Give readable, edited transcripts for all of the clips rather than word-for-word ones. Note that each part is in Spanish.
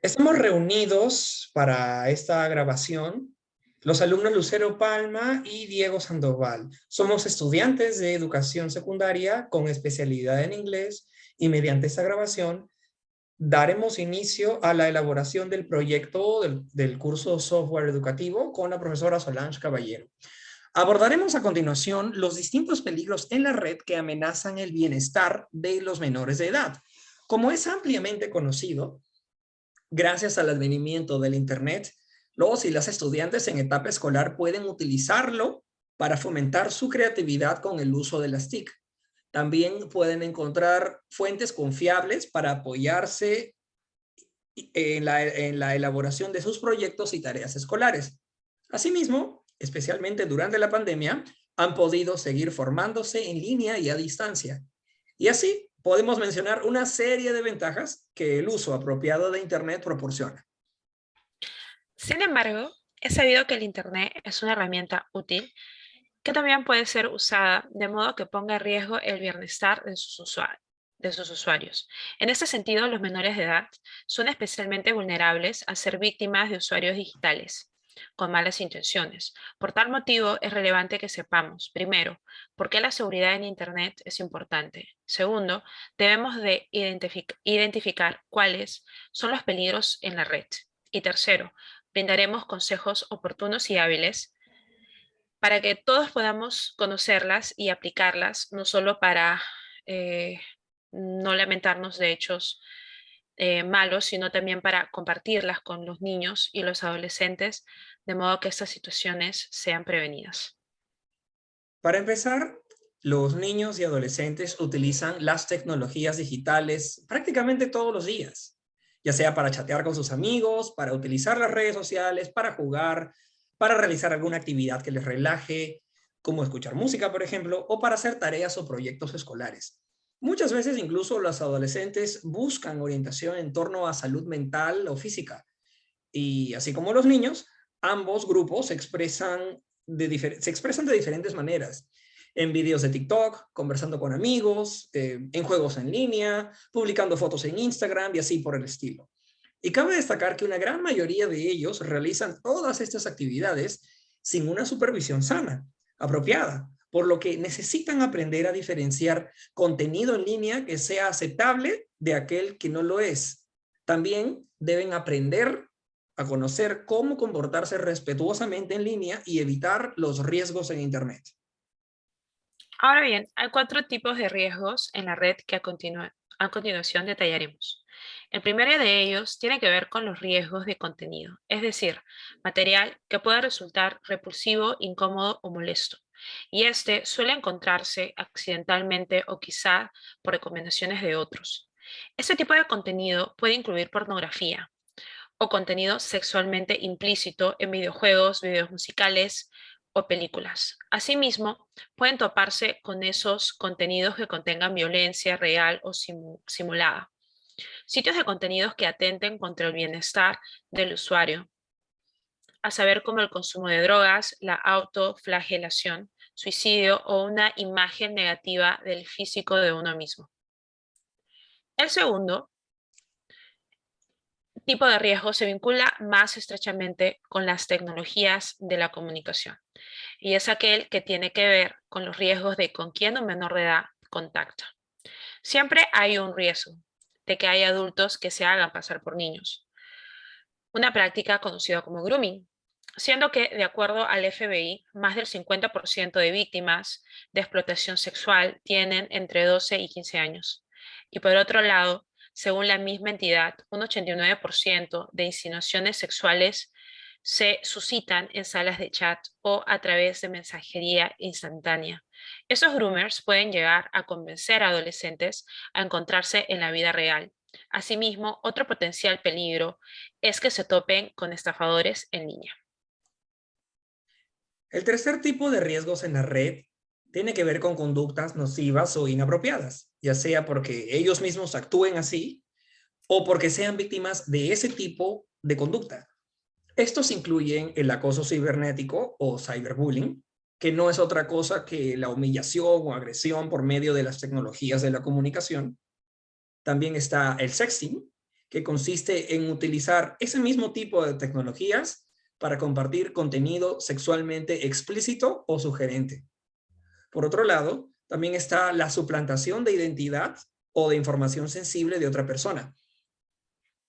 Estamos reunidos para esta grabación los alumnos Lucero Palma y Diego Sandoval. Somos estudiantes de educación secundaria con especialidad en inglés y mediante esta grabación daremos inicio a la elaboración del proyecto del curso software educativo con la profesora Solange Caballero. Abordaremos a continuación los distintos peligros en la red que amenazan el bienestar de los menores de edad. Como es ampliamente conocido, gracias al advenimiento del Internet, los y las estudiantes en etapa escolar pueden utilizarlo para fomentar su creatividad con el uso de las TIC. También pueden encontrar fuentes confiables para apoyarse en la elaboración de sus proyectos y tareas escolares. Asimismo, especialmente durante la pandemia, han podido seguir formándose en línea y a distancia. Y así podemos mencionar una serie de ventajas que el uso apropiado de Internet proporciona. Sin embargo, he sabido que el Internet es una herramienta útil que también puede ser usada de modo que ponga en riesgo el bienestar de sus usuarios. En este sentido, los menores de edad son especialmente vulnerables a ser víctimas de usuarios digitales con malas intenciones. Por tal motivo, es relevante que sepamos, primero, por qué la seguridad en Internet es importante. Segundo, debemos de identificar cuáles son los peligros en la red. Y tercero, brindaremos consejos oportunos y hábiles para que todos podamos conocerlas y aplicarlas, no solo para no lamentarnos de hechos malos, sino también para compartirlas con los niños y los adolescentes, de modo que estas situaciones sean prevenidas. Para empezar, los niños y adolescentes utilizan las tecnologías digitales prácticamente todos los días, ya sea para chatear con sus amigos, para utilizar las redes sociales, para jugar, para realizar alguna actividad que les relaje, como escuchar música, por ejemplo, o para hacer tareas o proyectos escolares. Muchas veces incluso los adolescentes buscan orientación en torno a salud mental o física. Y así como los niños, ambos grupos se expresan de diferentes maneras. En videos de TikTok, conversando con amigos, en juegos en línea, publicando fotos en Instagram y así por el estilo. Y cabe destacar que una gran mayoría de ellos realizan todas estas actividades sin una supervisión sana, apropiada, por lo que necesitan aprender a diferenciar contenido en línea que sea aceptable de aquel que no lo es. También deben aprender a conocer cómo comportarse respetuosamente en línea y evitar los riesgos en Internet. Ahora bien, hay cuatro tipos de riesgos en la red que a continuación detallaremos. El primero de ellos tiene que ver con los riesgos de contenido, es decir, material que pueda resultar repulsivo, incómodo o molesto. Y este suele encontrarse accidentalmente o quizá por recomendaciones de otros. Este tipo de contenido puede incluir pornografía o contenido sexualmente implícito en videojuegos, videos musicales o películas. Asimismo, pueden toparse con esos contenidos que contengan violencia real o simulada. Sitios de contenidos que atenten contra el bienestar del usuario, a saber como el consumo de drogas, la autoflagelación, suicidio o una imagen negativa del físico de uno mismo. El segundo tipo de riesgo se vincula más estrechamente con las tecnologías de la comunicación y es aquel que tiene que ver con los riesgos de con quién un menor de edad contacta. Siempre hay un riesgo de que haya adultos que se hagan pasar por niños, una práctica conocida como grooming, siendo que, de acuerdo al FBI, más del 50% de víctimas de explotación sexual tienen entre 12 y 15 años. Y por otro lado, según la misma entidad, un 89% de insinuaciones sexuales se suscitan en salas de chat o a través de mensajería instantánea. Esos groomers pueden llegar a convencer a adolescentes a encontrarse en la vida real. Asimismo, otro potencial peligro es que se topen con estafadores en línea. El tercer tipo de riesgos en la red tiene que ver con conductas nocivas o inapropiadas, ya sea porque ellos mismos actúen así o porque sean víctimas de ese tipo de conducta. Estos incluyen el acoso cibernético o cyberbullying, que no es otra cosa que la humillación o agresión por medio de las tecnologías de la comunicación. También está el sexting, que consiste en utilizar ese mismo tipo de tecnologías para compartir contenido sexualmente explícito o sugerente. Por otro lado, también está la suplantación de identidad o de información sensible de otra persona.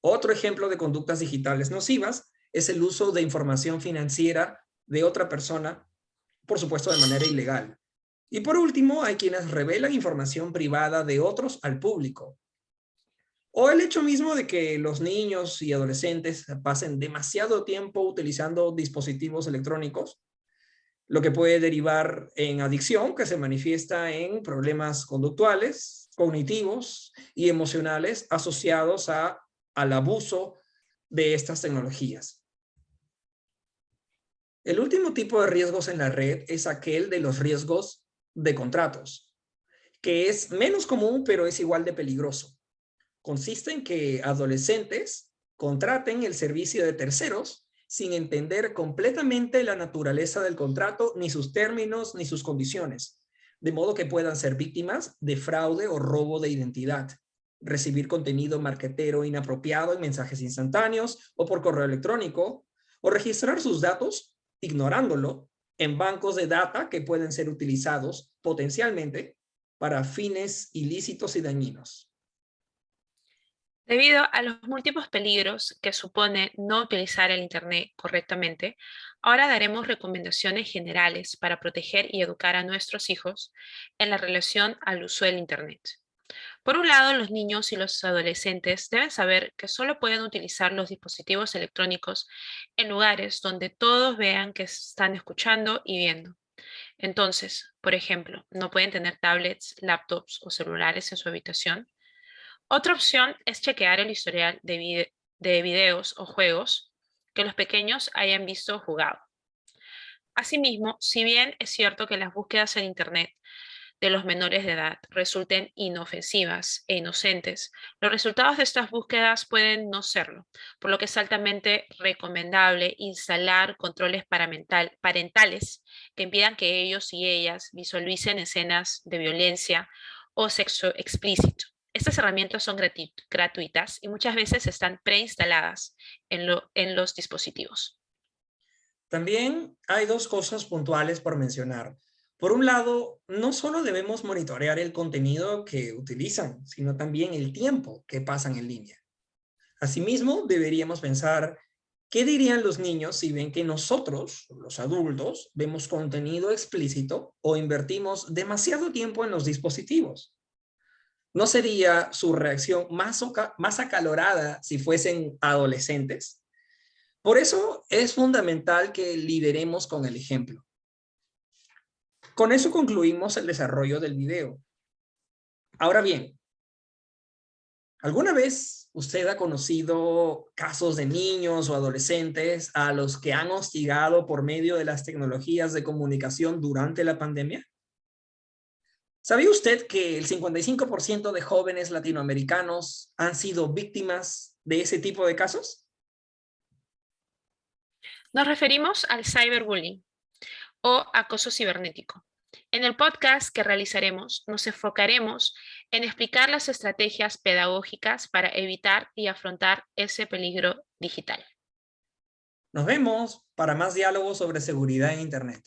Otro ejemplo de conductas digitales nocivas es el uso de información financiera de otra persona, por supuesto de manera ilegal. Y por último, hay quienes revelan información privada de otros al público. O el hecho mismo de que los niños y adolescentes pasen demasiado tiempo utilizando dispositivos electrónicos, lo que puede derivar en adicción que se manifiesta en problemas conductuales, cognitivos y emocionales asociados al abuso de estas tecnologías. El último tipo de riesgos en la red es aquel de los riesgos de contratos, que es menos común pero es igual de peligroso. Consiste en que adolescentes contraten el servicio de terceros sin entender completamente la naturaleza del contrato, ni sus términos, ni sus condiciones, de modo que puedan ser víctimas de fraude o robo de identidad, recibir contenido marketero inapropiado en mensajes instantáneos o por correo electrónico, o registrar sus datos, ignorándolo, en bancos de data que pueden ser utilizados potencialmente para fines ilícitos y dañinos. Debido a los múltiples peligros que supone no utilizar el Internet correctamente, ahora daremos recomendaciones generales para proteger y educar a nuestros hijos en la relación al uso del Internet. Por un lado, los niños y los adolescentes deben saber que solo pueden utilizar los dispositivos electrónicos en lugares donde todos vean que están escuchando y viendo. Entonces, por ejemplo, no pueden tener tablets, laptops o celulares en su habitación. Otra opción es chequear el historial de videos o juegos que los pequeños hayan visto o jugado. Asimismo, si bien es cierto que las búsquedas en Internet de los menores de edad resulten inofensivas e inocentes, los resultados de estas búsquedas pueden no serlo, por lo que es altamente recomendable instalar controles parentales que impidan que ellos y ellas visualicen escenas de violencia o sexo explícito. Estas herramientas son gratuitas y muchas veces están preinstaladas en los dispositivos. También hay dos cosas puntuales por mencionar. Por un lado, no solo debemos monitorear el contenido que utilizan, sino también el tiempo que pasan en línea. Asimismo, deberíamos pensar, ¿qué dirían los niños si ven que nosotros, los adultos, vemos contenido explícito o invertimos demasiado tiempo en los dispositivos? ¿No sería su reacción más acalorada si fuesen adolescentes? Por eso es fundamental que lideremos con el ejemplo. Con eso concluimos el desarrollo del video. Ahora bien, ¿alguna vez usted ha conocido casos de niños o adolescentes a los que han hostigado por medio de las tecnologías de comunicación durante la pandemia? ¿Sabía usted que el 55% de jóvenes latinoamericanos han sido víctimas de ese tipo de casos? Nos referimos al cyberbullying o acoso cibernético. En el podcast que realizaremos, nos enfocaremos en explicar las estrategias pedagógicas para evitar y afrontar ese peligro digital. Nos vemos para más diálogos sobre seguridad en Internet.